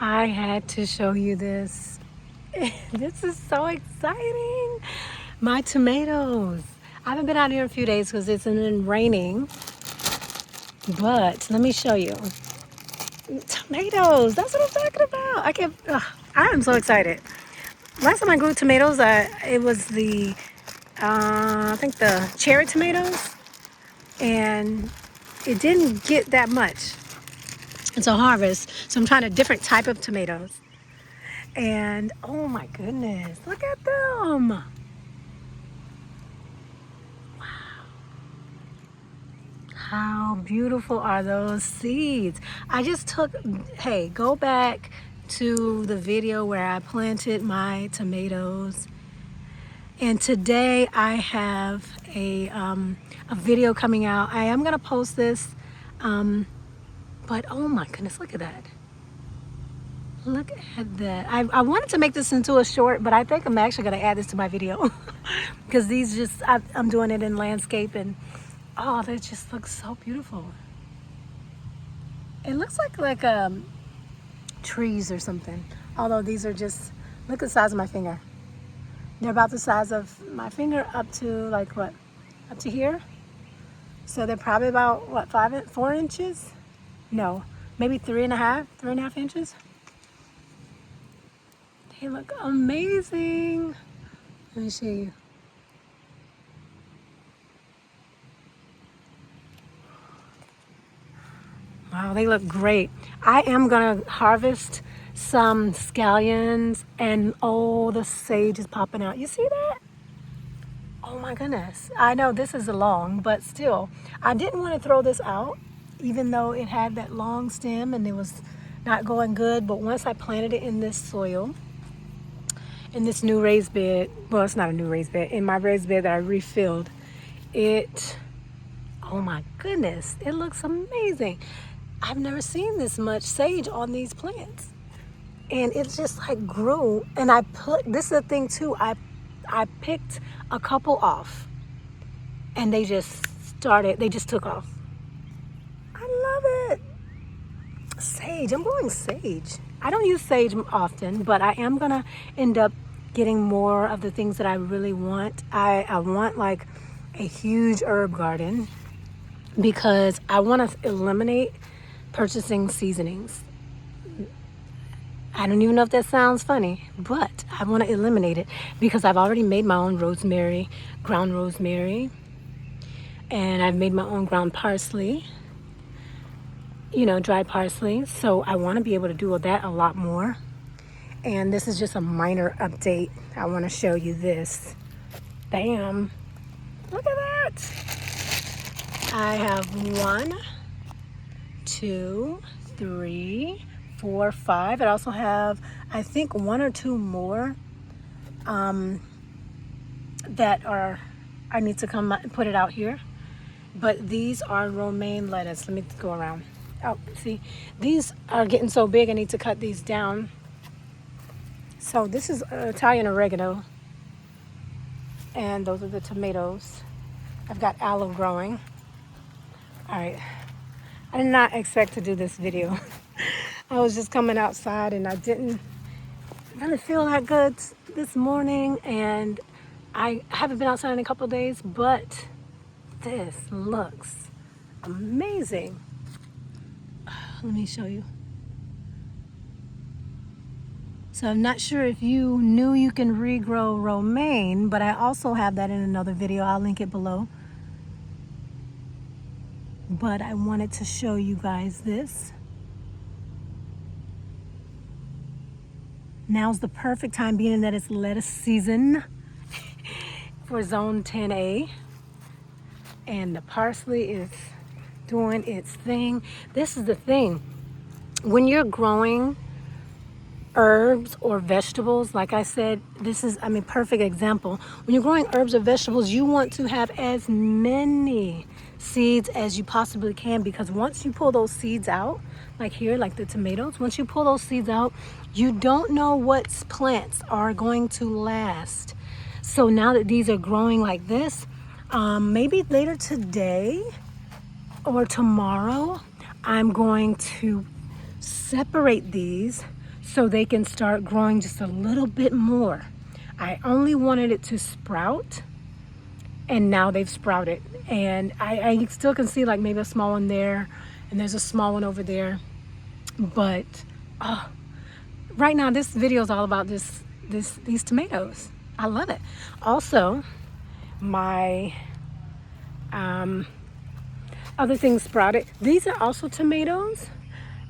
I had to show you this. This is so exciting. My tomatoes. I haven't been out here in a few days because it's been raining. But let me show you. Tomatoes. That's what I'm talking about. I am so excited. Last time I grew tomatoes, it was I think the cherry tomatoes. And it didn't get that much. It's a harvest. So I'm trying a different type of tomatoes. And oh my goodness, look at them. How beautiful are those seeds? I just took, hey, go back to the video where I planted my tomatoes. And today I have a video coming out. I am gonna post this, but oh my goodness, look at that. Look at that. I wanted to make this into a short, but I think I'm actually going to add this to my video because I'm doing it in landscape and oh, they just look so beautiful. It looks like trees or something. Although these are just, look at the size of my finger. They're about the size of my finger up to like what? Up to here. So they're probably about what, 4 inches? No, maybe 3.5 inches. They look amazing. Let me show you. Wow, they look great. I am gonna harvest some scallions and oh, the sage is popping out. You see that? Oh my goodness. I know this is long, but still, I didn't want to throw this out, even though it had that long stem and it was not going good. But once I planted it in this soil, in this new raised bed, well, it's not a new raised bed, in my raised bed that I refilled, oh my goodness, it looks amazing. I've never seen this much sage on these plants. And it just like grew, and this is the thing too, I picked a couple off, and they just took off. I love it. Sage, I'm growing sage. I don't use sage often, but I am gonna end up getting more of the things that I really want. I want like a huge herb garden because I want to eliminate purchasing seasonings. I don't even know if that sounds funny, but I want to eliminate it because I've already made my own rosemary, ground rosemary, and I've made my own ground parsley, dry parsley. So I want to be able to do that a lot more. And this is just a minor update. I want to show you this. Bam. Look at that. I have 1, 2, 3, 4, 5. I also have, I think, 1 or 2 more that I need to come put it out here. But these are romaine lettuce. Let me go around. Oh, see, these are getting so big, I need to cut these down. So this is Italian oregano, and those are the tomatoes. I've got aloe growing. All right, I did not expect to do this video. I was just coming outside and I didn't really feel that good this morning, and I haven't been outside in a couple of days, but this looks amazing. Let me show you. So I'm not sure if you knew you can regrow romaine, but I also have that in another video. I'll link it below. But I wanted to show you guys this. Now's the perfect time, being that it's lettuce season for zone 10A. And the parsley is doing its thing. This is the thing. When you're growing herbs or vegetables, like I said, this is, perfect example. When you're growing herbs or vegetables, you want to have as many seeds as you possibly can, because once you pull those seeds out, like here, like the tomatoes, once you pull those seeds out, you don't know what plants are going to last. So now that these are growing like this, maybe later today or tomorrow, I'm going to separate these so they can start growing just a little bit more. I only wanted it to sprout, and now they've sprouted. And I still can see like maybe a small one there, and there's a small one over there. But right now this video is all about these tomatoes. I love it. Also, my other things sprouted. These are also tomatoes.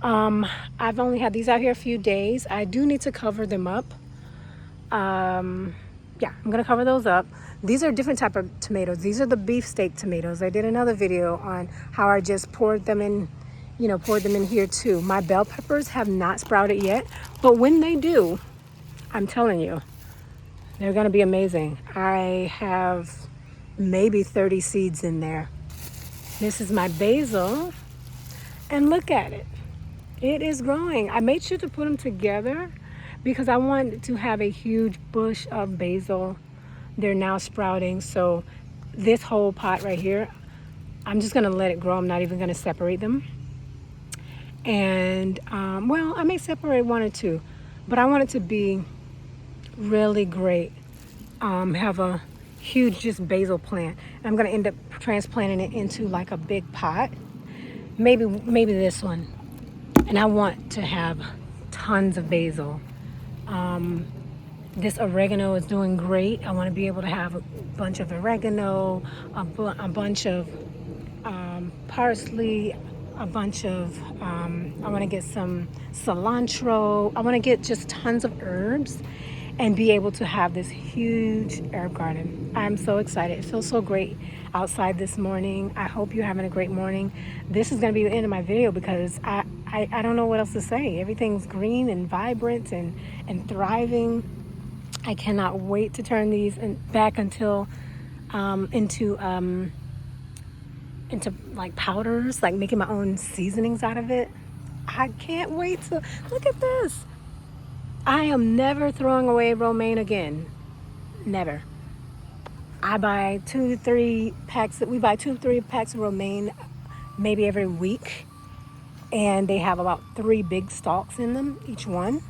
I've only had these out here a few days. I do need to cover them up. Yeah, I'm gonna cover those up. These are different type of tomatoes. These are the beefsteak tomatoes. I did another video on how I just poured them in, poured them in here too. My bell peppers have not sprouted yet, but when they do, I'm telling you, they're gonna be amazing. I have maybe 30 seeds in there. This is my basil, and look at it. It is growing. I made sure to put them together because I wanted to have a huge bush of basil. They're now sprouting, so this whole pot right here, I'm just gonna let it grow. I'm not even gonna separate them. And well, I may separate one or two, but I want it to be really great. Have a huge just basil plant. I'm gonna end up transplanting it into like a big pot. Maybe this one. And I want to have tons of basil. This oregano is doing great. I want to be able to have a bunch of oregano, a bunch of parsley, a bunch of, I want to get some cilantro. I want to get just tons of herbs and be able to have this huge herb garden. I'm so excited. It feels so great outside this morning. I hope you're having a great morning. This is going to be the end of my video because I don't know what else to say. Everything's green and vibrant and thriving. I cannot wait to turn these back until into like powders, like making my own seasonings out of it. I can't wait to look at this. I am never throwing away romaine again. Never. I buy 2 to 3 packs. We buy 2 to 3 packs of romaine maybe every week, and they have about 3 big stalks in them, each one.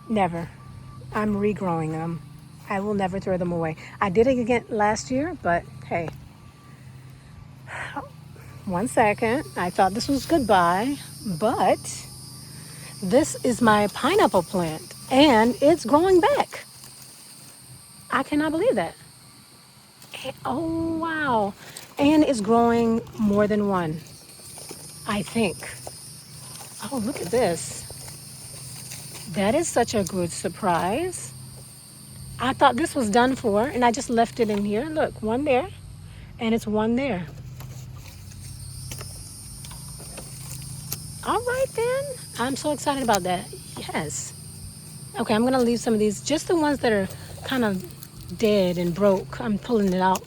Never. I'm regrowing them. I will never throw them away. I did it again last year, but hey. 1 second. I thought this was goodbye, but this is my pineapple plant, and it's growing back. I cannot believe that. Oh, wow. And it's growing more than one, I think. Oh, look at this. That is such a good surprise. I thought this was done for, and I just left it in here. Look, one there, and it's one there. All right, then. I'm so excited about that. Yes. Okay, I'm going to leave some of these, just the ones that are kind of dead and broke. I'm pulling it out.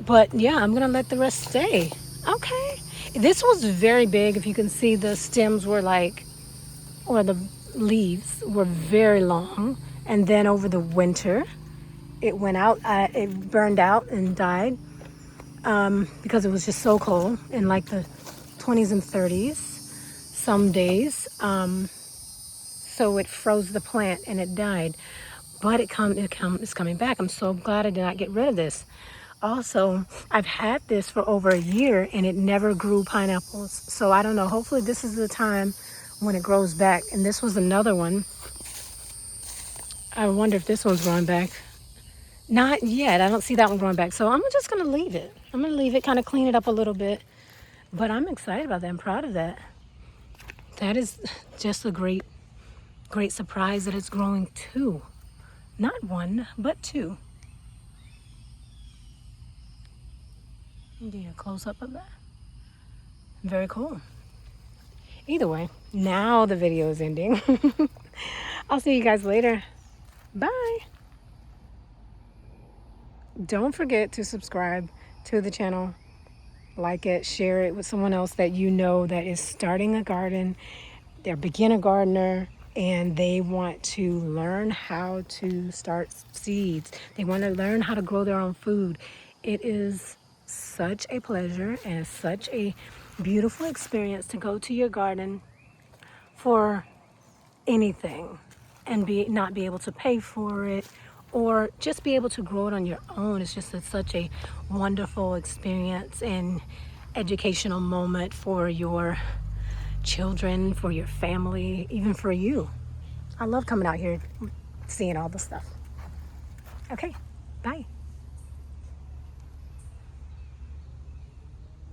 But yeah, I'm going to let the rest stay. Okay. This was very big. If you can see, the stems were like, or the leaves were very long. And then over the winter, it went out, it burned out and died because it was just so cold in like the 20s and 30s some days. So it froze the plant and it died. But it's coming back. I'm so glad I did not get rid of this. Also, I've had this for over a year and it never grew pineapples. So I don't know. Hopefully this is the time when it grows back. And this was another one. I wonder if this one's growing back. Not yet. I don't see that one growing back. So I'm just going to leave it. I'm going to leave it, kind of clean it up a little bit. But I'm excited about that. I'm proud of that. That is just a great surprise that it's growing 2. Not 1, but 2. Do a close-up of that. Very cool. Either way, now the video is ending. I'll see you guys later. Bye. Don't forget to subscribe to the channel. Like it, share it with someone else that you know that is starting a garden. They're a beginner gardener and they want to learn how to start seeds. They want to learn how to grow their own food. It is such a pleasure and such a beautiful experience to go to your garden for anything and not be able to pay for it, or just be able to grow it on your own. It's just such a wonderful experience and educational moment for your children, for your family, even for you. I love coming out here seeing all the stuff. Okay, bye.